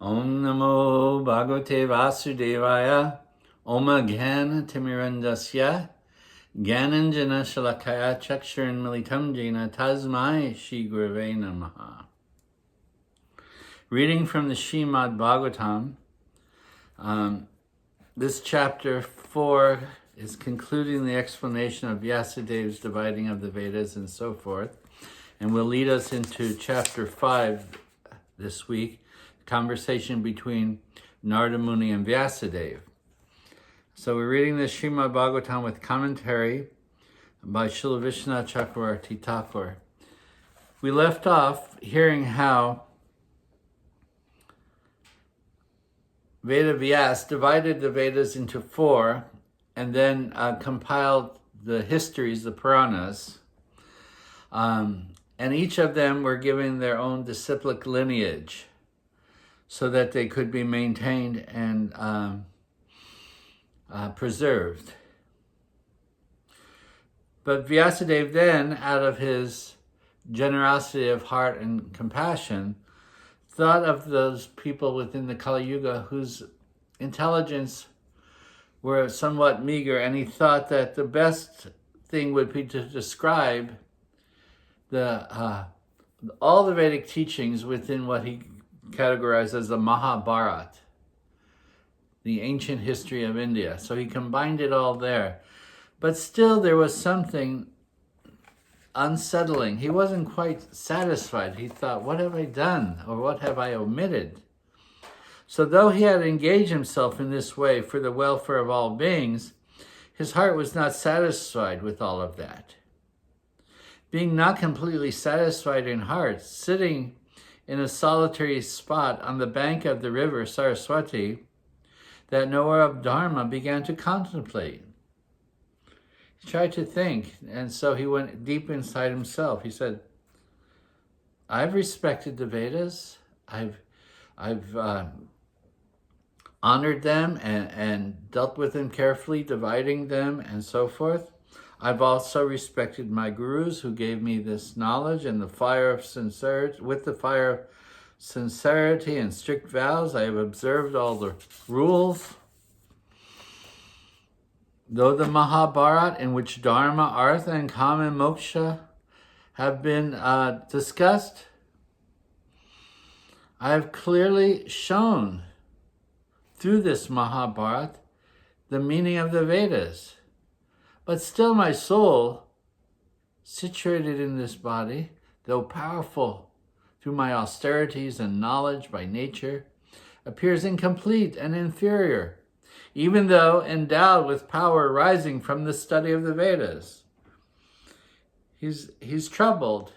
Om Namo Bhagavate Vasudevaya. Om Gyan Timirandasya. Gyananjana Shalakaya Chakshurin Militam Jena Tasmai Shri Gurave Namaha. Reading from the Srimad Bhagavatam. This chapter 4 is concluding the explanation of Vyasadev's dividing of the Vedas and so forth, and will lead us into chapter 5 this week, conversation between Narada Muni and Vyasadev. So we're reading the Srimad Bhagavatam with commentary by Srila Visvanatha Cakravarti Thakur. We left off hearing how Veda Vyas divided the Vedas into 4 and then compiled the histories, the Puranas, and each of them were given their own disciplic lineage so that they could be maintained and preserved. But Vyasadeva then, out of his generosity of heart and compassion, thought of those people within the Kali Yuga whose intelligence were somewhat meager, and he thought that the best thing would be to describe all the Vedic teachings within what he categorized as the Mahabharata, the ancient history of India. So he combined it all there. But still there was something unsettling. He wasn't quite satisfied. He thought, what have I done? Or what have I omitted? So though he had engaged himself in this way for the welfare of all beings, his heart was not satisfied with all of that. Being not completely satisfied in heart, sitting in a solitary spot on the bank of the river Saraswati, that knower of Dharma began to contemplate. He tried to think, and so he went deep inside himself. He said, I've respected the Vedas. I've honored them and dealt with them carefully, dividing them and so forth. I've also respected my gurus who gave me this knowledge and the fire of sincerity. With the fire of sincerity and strict vows, I have observed all the rules. Though the Mahabharata, in which Dharma, Artha, and Kama and Moksha have been discussed, I have clearly shown through this Mahabharata the meaning of the Vedas. But still my soul, situated in this body, though powerful through my austerities and knowledge by nature, appears incomplete and inferior, even though endowed with power arising from the study of the Vedas. He's troubled,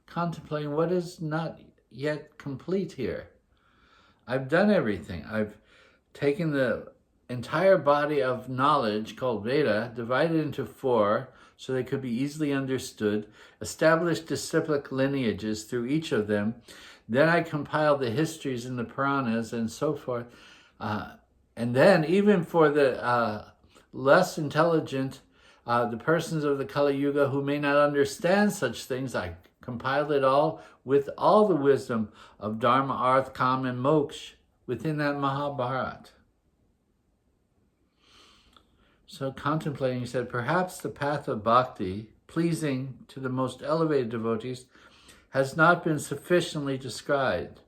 contemplating what is not yet complete here. I've done everything. I've taken the entire body of knowledge called Veda, divided into 4 so they could be easily understood, established disciplic lineages through each of them. Then I compiled the histories in the Puranas and so forth. And then even for the less intelligent, the persons of the Kali Yuga who may not understand such things, I compiled it all with all the wisdom of Dharma, Artha, Kama, and Moksha within that Mahabharata. So contemplating, he said, perhaps the path of bhakti, pleasing to the most elevated devotees, has not been sufficiently described.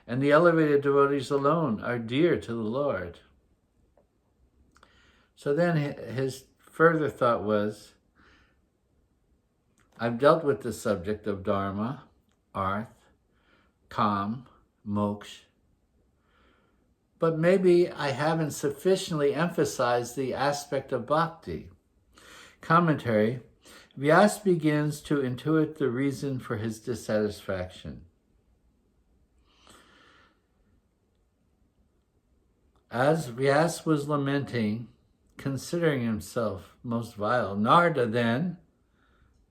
And the elevated devotees alone are dear to the Lord. So then his further thought was, I've dealt with the subject of Dharma, Artha, Kam, Moksha, but maybe I haven't sufficiently emphasized the aspect of bhakti. Commentary, Vyas begins to intuit the reason for his dissatisfaction. As Vyas was lamenting, considering himself most vile, Narada then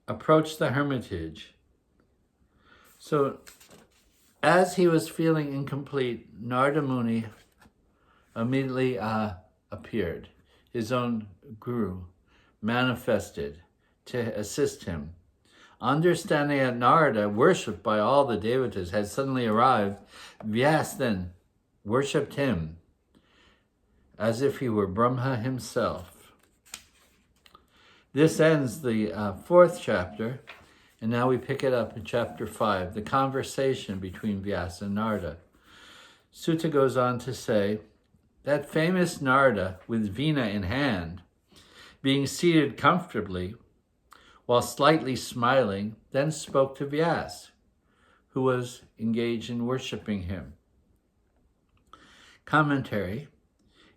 approached the hermitage. So as he was feeling incomplete, Narada Muni immediately appeared. His own guru manifested to assist him. Understanding that Narada, worshipped by all the devatas, had suddenly arrived, Vyas then worshipped him as if he were Brahma himself. This ends the 4th chapter, and now we pick it up in chapter 5, the conversation between Vyasa and Narada. Sutta goes on to say, that famous Narada, with Veena in hand, being seated comfortably, while slightly smiling, then spoke to Vyas, who was engaged in worshipping him. Commentary.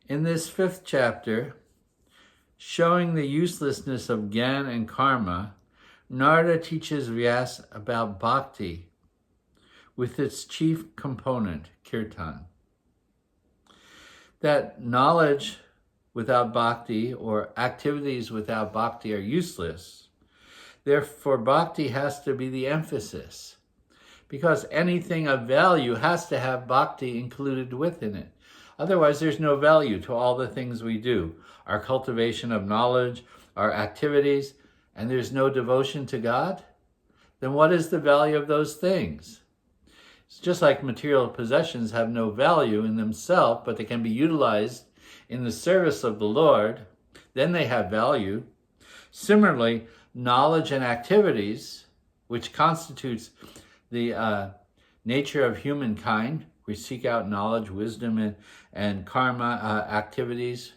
In this 5th chapter, showing the uselessness of Gyan and Karma, Narada teaches Vyas about Bhakti, with its chief component, Kirtan. That knowledge without Bhakti, or activities without Bhakti, are useless. Therefore, Bhakti has to be the emphasis, because anything of value has to have Bhakti included within it. Otherwise, there's no value to all the things we do, our cultivation of knowledge, our activities, and there's no devotion to God. Then what is the value of those things? It's just like material possessions have no value in themselves, but they can be utilized in the service of the Lord. Then they have value. Similarly, knowledge and activities, which constitutes the nature of humankind, we seek out knowledge, wisdom, and karma activities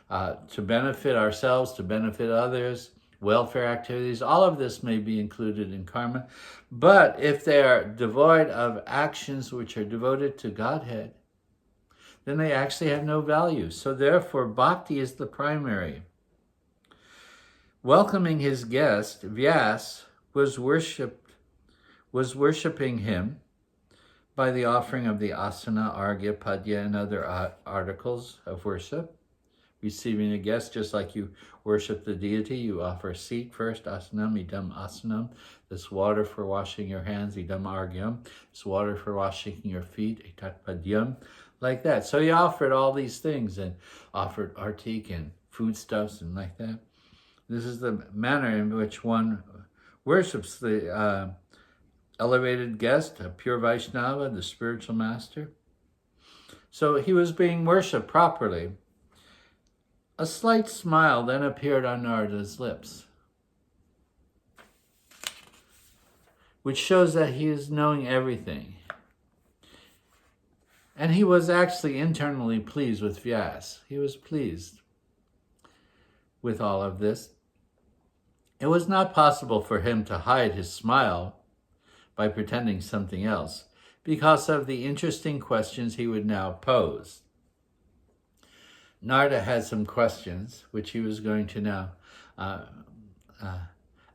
to benefit ourselves, to benefit others, welfare activities. All of this may be included in karma. But if they are devoid of actions which are devoted to Godhead, then they actually have no value. So therefore, bhakti is the primary. Welcoming his guest, Vyas was worshipping him by the offering of the asana, argya, padya, and other articles of worship. Receiving a guest, just like you worship the deity, you offer a seat first, asanam, idam asanam, this water for washing your hands, idam argyam, this water for washing your feet, etat padyam, like that. So he offered all these things and offered artik and foodstuffs and like that. This is the manner in which one worships the elevated guest, a pure Vaishnava, the spiritual master. So he was being worshipped properly. A slight smile then appeared on Narada's lips, which shows that he is knowing everything. And he was actually internally pleased with Vyas. He was pleased with all of this. It was not possible for him to hide his smile by pretending something else because of the interesting questions he would now pose. Narada had some questions which he was going to now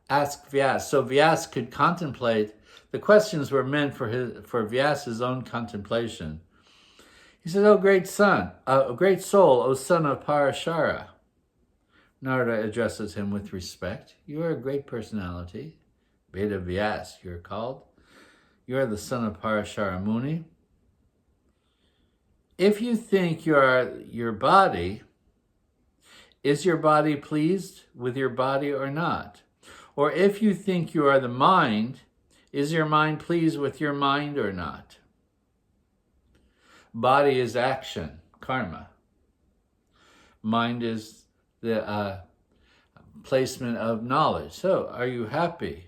ask Vyas. So Vyas could contemplate. The questions were meant for Vyas's own contemplation. He said, "O great son, great soul, O son of Parashara." Narada addresses him with respect. "You are a great personality. Veda Vyas, you're called. You are the son of Parashara Muni. If you think you are your body, is your body pleased with your body or not? Or if you think you are the mind, is your mind pleased with your mind or not? Body is action, karma. Mind is the placement of knowledge. So, are you happy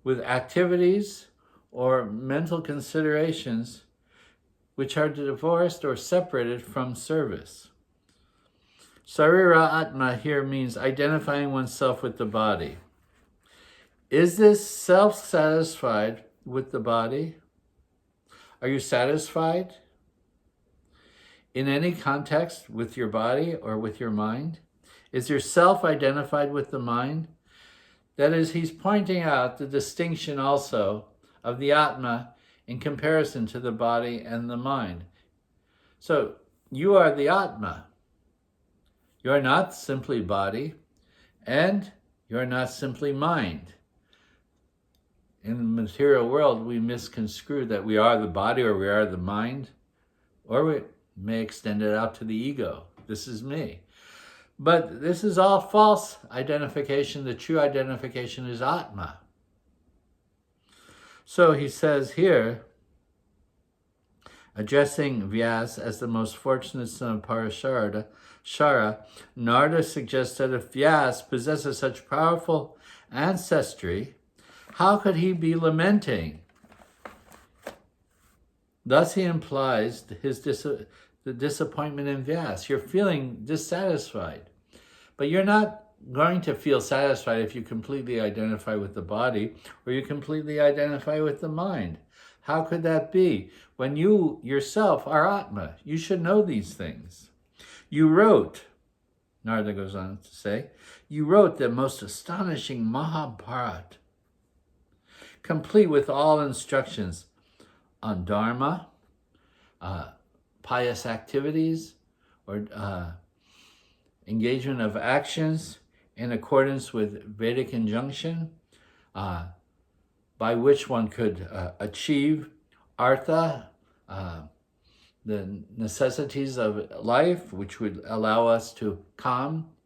with activities or mental considerations which are divorced or separated from service?" Sarira Atma here means identifying oneself with the body. Is this self-satisfied with the body? Are you satisfied in any context with your body or with your mind? Is your self identified with the mind? That is, he's pointing out the distinction also of the Atma in comparison to the body and the mind. So, you are the Atma. You are not simply body, and you are not simply mind. In the material world, we misconstrue that we are the body or we are the mind, or we may extend it out to the ego. This is me. But this is all false identification. The true identification is Atma. So he says here, addressing Vyas as the most fortunate son of Parashara, Narada suggests that if Vyas possesses such powerful ancestry, how could he be lamenting? Thus he implies the disappointment in Vyas. You're feeling dissatisfied, but you're not going to feel satisfied if you completely identify with the body or you completely identify with the mind. How could that be? When you yourself are Atma, you should know these things. You wrote, Narada goes on to say, you wrote the most astonishing Mahabharata, complete with all instructions on dharma, pious activities, or engagement of actions in accordance with Vedic injunction, by which one could achieve artha, the necessities of life, which would allow us to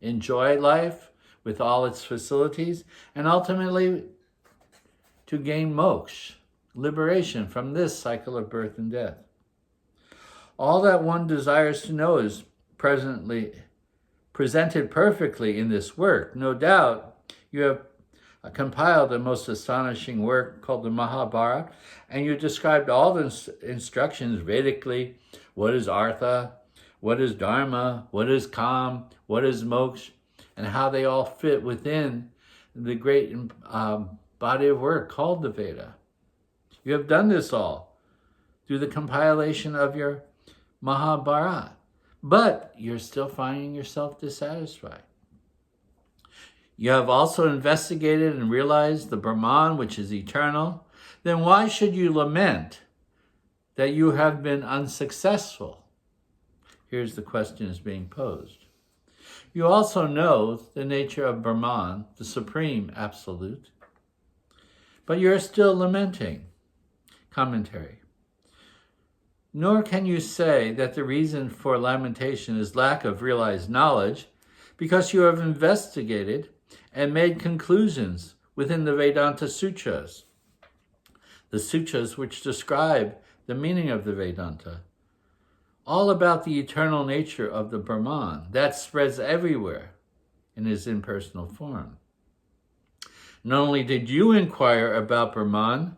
enjoy life with all its facilities, and ultimately to gain moksha, liberation from this cycle of birth and death. All that one desires to know is presented perfectly in this work. No doubt you have compiled a most astonishing work called the Mahabharata, and you described all the instructions Vedically. What is artha? What is dharma? What is kam? What is moksha? And how they all fit within the great body of work called the Veda. You have done this all through the compilation of your Mahabharata, but you're still finding yourself dissatisfied. You have also investigated and realized the Brahman, which is eternal. Then why should you lament that you have been unsuccessful? Here's the question is being posed. You also know the nature of Brahman, the supreme absolute, but you're still lamenting. Commentary. Nor can you say that the reason for lamentation is lack of realized knowledge, because you have investigated and made conclusions within the Vedanta Sutras, the sutras which describe the meaning of the Vedanta, all about the eternal nature of the Brahman that spreads everywhere in his impersonal form. Not only did you inquire about Brahman,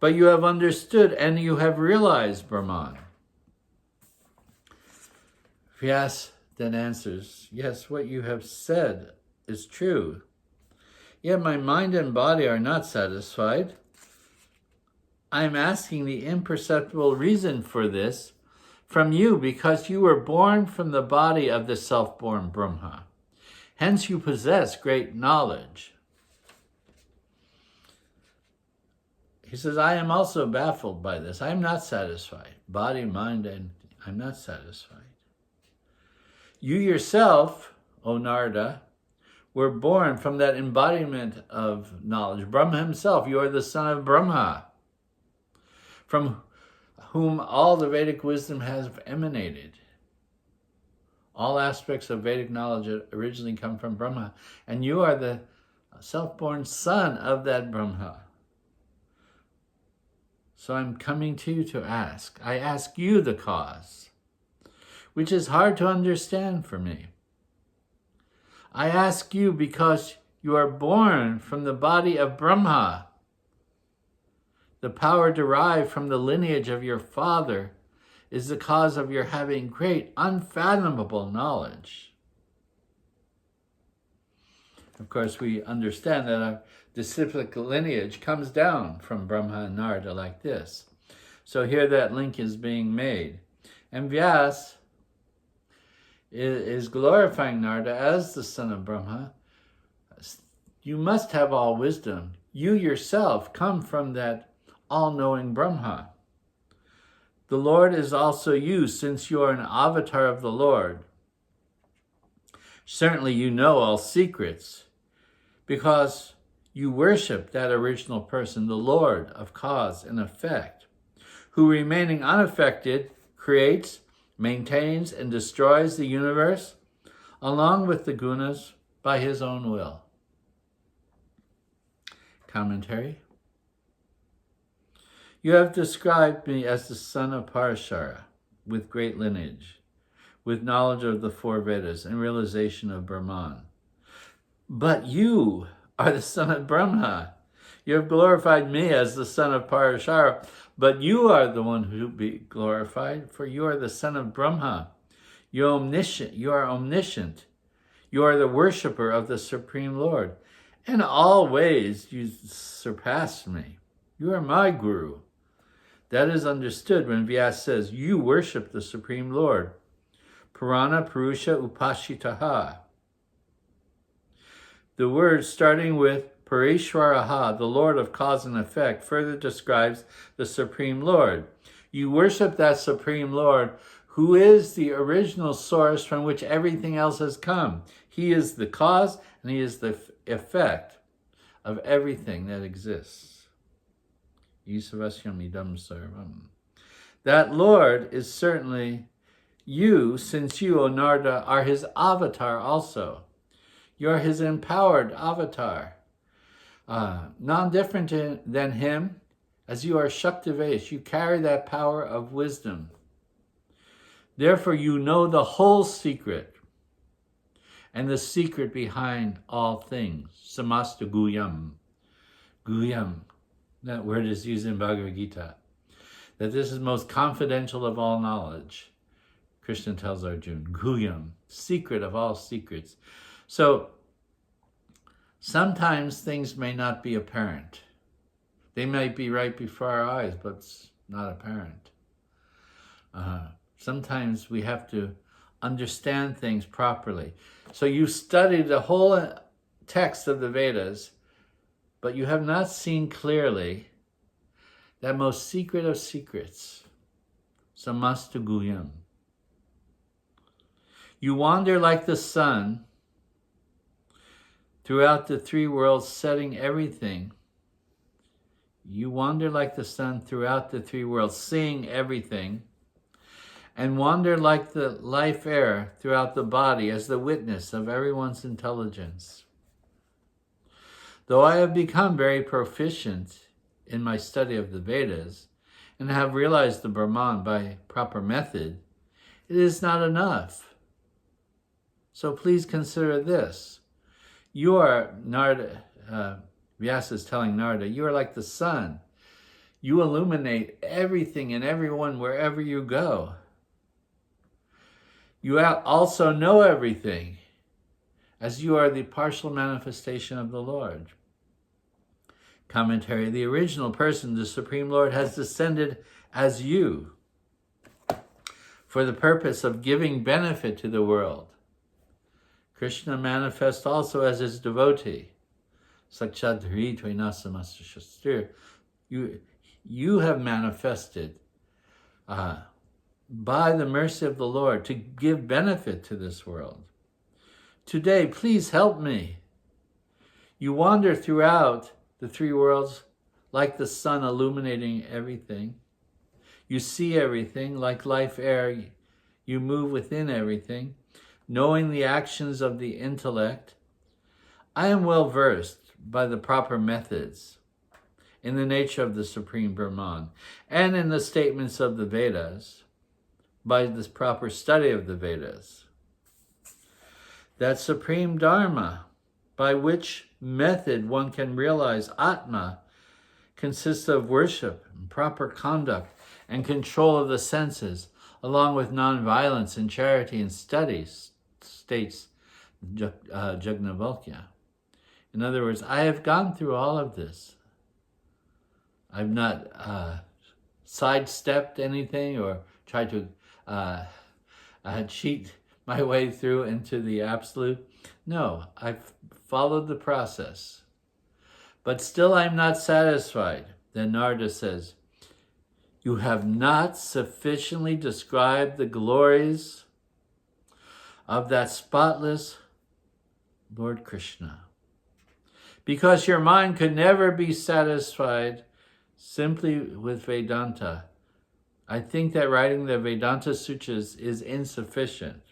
but you have understood and you have realized Brahman. Vyas then answers, yes, what you have said is true. Yet my mind and body are not satisfied. I am asking the imperceptible reason for this from you, because you were born from the body of the self-born Brahma. Hence you possess great knowledge. He says, I am also baffled by this. I am not satisfied. Body, mind, and I'm not satisfied. You yourself, O Narada, were born from that embodiment of knowledge. Brahma himself, you are the son of Brahma, from whom all the Vedic wisdom has emanated. All aspects of Vedic knowledge originally come from Brahma, and you are the self-born son of that Brahma. So I'm coming to you to ask. I ask you the cause, which is hard to understand for me. I ask you because you are born from the body of Brahma. The power derived from the lineage of your father is the cause of your having great, unfathomable knowledge. Of course, we understand that our disciplic lineage comes down from Brahma and Narada like this. So here that link is being made. And Vyas is glorifying Narada as the son of Brahma. You must have all wisdom. You yourself come from that all-knowing Brahma. The Lord is also you, since you are an avatar of the Lord. Certainly you know all secrets, because you worship that original person, the Lord of cause and effect, who remaining unaffected creates, maintains, and destroys the universe, along with the gunas, by his own will. Commentary. You have described me as the son of Parashara, with great lineage, with knowledge of the 4 Vedas and realization of Brahman. But you are the son of Brahma. You have glorified me as the son of Parashara, but you are the one who be glorified, for you are the son of Brahma. You are omniscient. You are omniscient. You are the worshipper of the Supreme Lord. In all ways you surpass me. You are my guru. That is understood when Vyasa says, you worship the Supreme Lord. Purana Purusha Upashitaha. The word starting with Parishwaraha, the Lord of cause and effect, further describes the Supreme Lord. You worship that Supreme Lord who is the original source from which everything else has come. He is the cause and he is the effect of everything that exists. Isavasyam idam sarvam. That Lord is certainly you, since you, O Narada, are his avatar also. You are his empowered avatar. Non-different than him, as you are Shaktivesh. You carry that power of wisdom. Therefore, you know the whole secret, and the secret behind all things. Samasta Guyam. Guyam, that word is used in Bhagavad Gita. That this is most confidential of all knowledge. Krishna tells Arjuna, Guyam, secret of all secrets. So, sometimes things may not be apparent. They might be right before our eyes, but it's not apparent. Sometimes we have to understand things properly. So you studied the whole text of the Vedas, but you have not seen clearly that most secret of secrets, Samasta Guyam. You wander like the sun throughout the 3 worlds, setting everything. You wander like the sun throughout the 3 worlds, seeing everything, and wander like the life air throughout the body as the witness of everyone's intelligence. Though I have become very proficient in my study of the Vedas and have realized the Brahman by proper method, it is not enough. So please consider this. You are, Narada, Vyasa is telling Narada, you are like the sun. You illuminate everything and everyone wherever you go. You also know everything, as you are the partial manifestation of the Lord. Commentary, the original person, the Supreme Lord, has descended as you for the purpose of giving benefit to the world. Krishna manifests also as his devotee. Sakshadhri Tvainasamasta Shastir. You have manifested by the mercy of the Lord to give benefit to this world. Today, please help me. You wander throughout the 3 worlds like the sun illuminating everything. You see everything like life air. You move within everything, knowing the actions of the intellect. I am well versed by the proper methods in the nature of the Supreme Brahman and in the statements of the Vedas by this proper study of the Vedas. That Supreme Dharma, by which method one can realize Atma, consists of worship and proper conduct and control of the senses, along with non-violence and charity and studies, states Jagnavalkya. In other words, I have gone through all of this. I've not sidestepped anything or tried to cheat my way through into the absolute. No, I've followed the process. But still I'm not satisfied. Then Narada says, you have not sufficiently described the glories of that spotless Lord Krishna. Because your mind could never be satisfied simply with Vedanta. I think that writing the Vedanta Sutras is insufficient.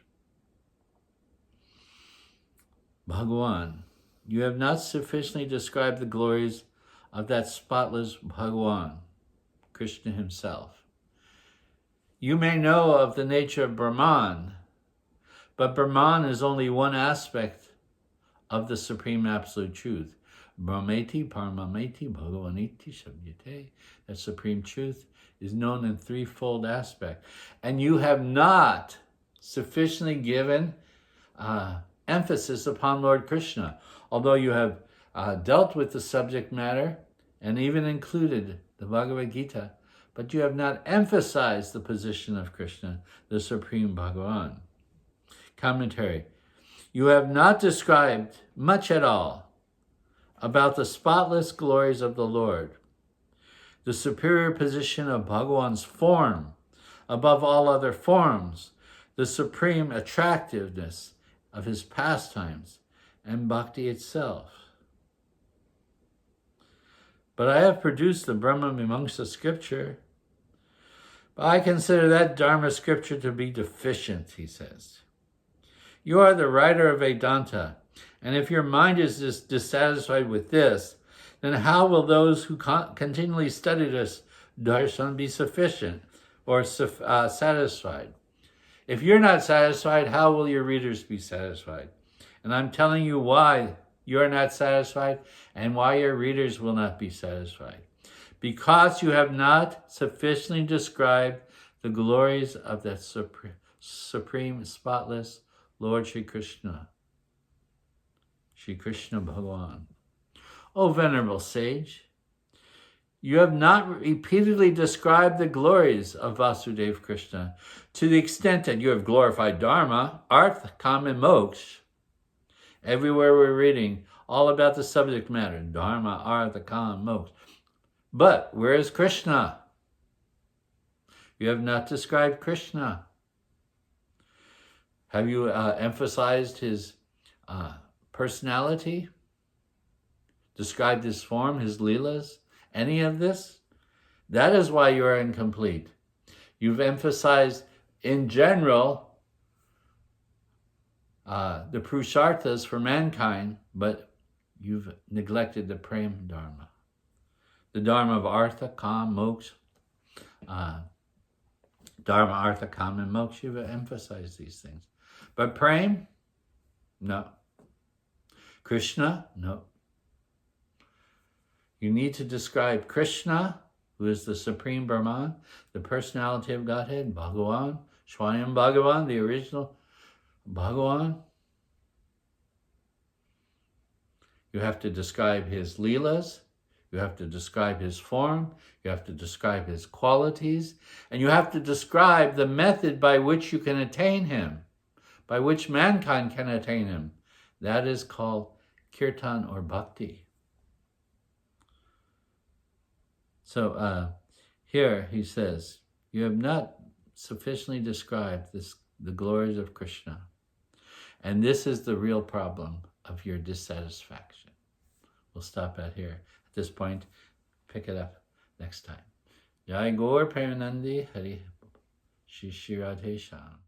Bhagawan, you have not sufficiently described the glories of that spotless Bhagawan, Krishna himself. You may know of the nature of Brahman, but Brahman is only one aspect of the Supreme Absolute Truth. Brahmeti, Paramameti, Bhagavaniti, Shabdyate. That Supreme Truth is known in threefold aspect. And you have not sufficiently given emphasis upon Lord Krishna. Although you have dealt with the subject matter and even included the Bhagavad Gita, but you have not emphasized the position of Krishna, the Supreme Bhagavan. Commentary. You have not described much at all about the spotless glories of the Lord, the superior position of Bhagavan's form above all other forms, the supreme attractiveness of his pastimes, and bhakti itself. But I have produced the Brahma Mimamsa scripture. But I consider that Dharma scripture to be deficient, he says. You are the writer of Vedanta, and if your mind is dissatisfied with this, then how will those who continually study this darshan be sufficient or satisfied? If you're not satisfied, how will your readers be satisfied? And I'm telling you why you're not satisfied and why your readers will not be satisfied. Because you have not sufficiently described the glories of that supreme, spotless Lord Shri Krishna Bhagavan. O Venerable Sage, you have not repeatedly described the glories of Vyasadev Krishna to the extent that you have glorified Dharma, Artha, Kama, and Moksha. Everywhere we're reading all about the subject matter, Dharma, Artha, Kama, Moksha. But where is Krishna? You have not described Krishna. Have you emphasized his personality? Described his form, his leelas? Any of this? That is why you are incomplete. You've emphasized in general the Purusharthas for mankind, but you've neglected the Prem Dharma. The Dharma of Artha, Kam, Moksha. Dharma, Artha, Kam, and Moksha. You've emphasized these things. But Prem? No. Krishna? No. You need to describe Krishna, who is the Supreme Brahman, the personality of Godhead, Bhagavan, Swayam Bhagavan, the original Bhagavan. You have to describe his leelas. You have to describe his form. You have to describe his qualities. And you have to describe the method by which you can attain him, by which mankind can attain him. That is called kirtan or bhakti. So here he says, you have not sufficiently described the glories of Krishna. And this is the real problem of your dissatisfaction. We'll stop at here. At this point, pick it up next time. Jai Gaur Premanandi Hari Shri Radhe Shyam.